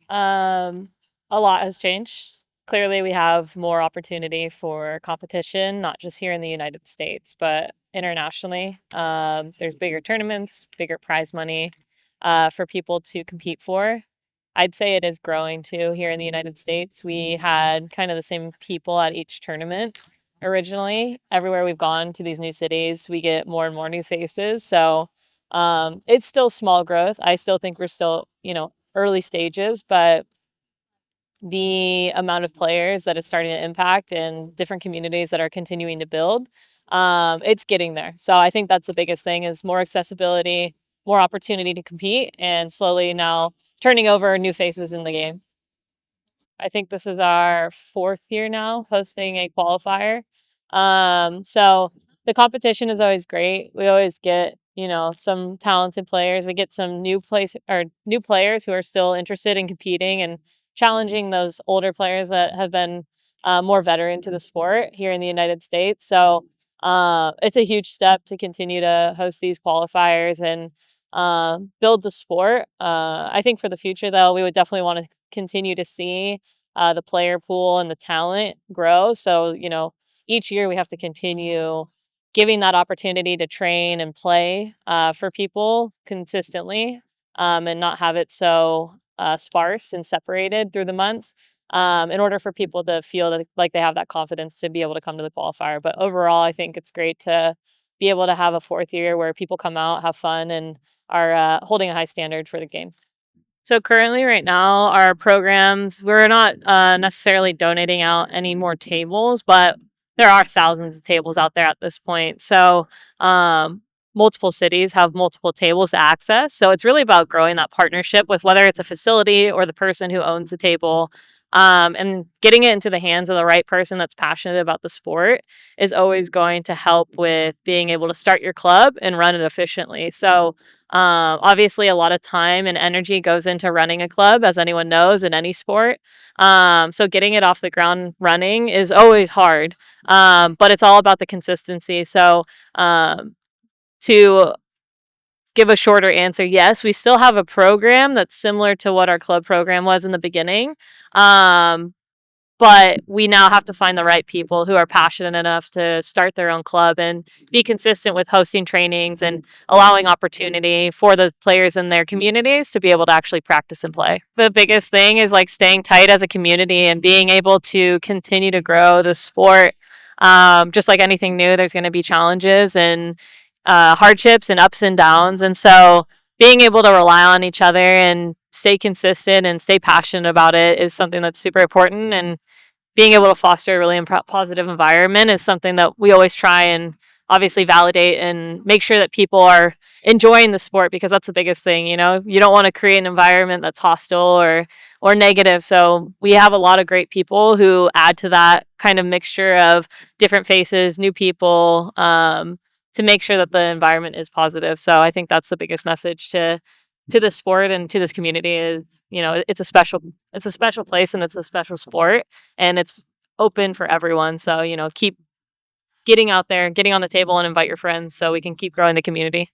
Um, a lot has changed. Clearly, we have more opportunity for competition, not just here in the United States, but internationally. There's bigger tournaments, bigger prize money for people to compete for. I'd say it is growing too here in the United States. We had kind of the same people at each tournament originally. Everywhere we've gone to these new cities, we get more and more new faces. So it's still small growth. I still think we're still, early stages, but the amount of players that it's starting to impact and different communities that are continuing to build, it's getting there. So I think that's the biggest thing is more accessibility, more opportunity to compete, and slowly now turning over new faces in the game. I think this is our fourth year now hosting a qualifier. So the competition is always great. We always get, some talented players. We get some new players who are still interested in competing and challenging those older players that have been more veteran to the sport here in the United States. So it's a huge step to continue to host these qualifiers and build the sport. I think for the future, though, we would definitely want to continue to see the player pool and the talent grow. So, each year we have to continue giving that opportunity to train and play for people consistently and not have it so sparse and separated through the months in order for people to feel like they have that confidence to be able to come to the qualifier. But overall, I think it's great to be able to have a fourth year where people come out, have fun, and are holding a high standard for the game. So currently, right now, our programs, we're not necessarily donating out any more tables, but there are thousands of tables out there at this point. So multiple cities have multiple tables to access. So it's really about growing that partnership with whether it's a facility or the person who owns the table. And getting it into the hands of the right person that's passionate about the sport is always going to help with being able to start your club and run it efficiently. So obviously, a lot of time and energy goes into running a club, as anyone knows in any sport. So getting it off the ground running is always hard, but it's all about the consistency. So to give a shorter answer, yes, we still have a program that's similar to what our club program was in the beginning. But we now have to find the right people who are passionate enough to start their own club and be consistent with hosting trainings and allowing opportunity for the players in their communities to be able to actually practice and play. The biggest thing is like staying tight as a community and being able to continue to grow the sport. Just like anything new, there's going to be challenges and hardships and ups and downs. And so being able to rely on each other and stay consistent and stay passionate about it is something that's super important. And being able to foster a really positive environment is something that we always try and obviously validate and make sure that people are enjoying the sport, because that's the biggest thing. You don't want to create an environment that's hostile or negative. So we have a lot of great people who add to that kind of mixture of different faces, new people, to make sure that the environment is positive. So I think that's the biggest message to the sport and to this community is, it's a special place and it's a special sport and it's open for everyone. So, keep getting out there, getting on the table and invite your friends so we can keep growing the community.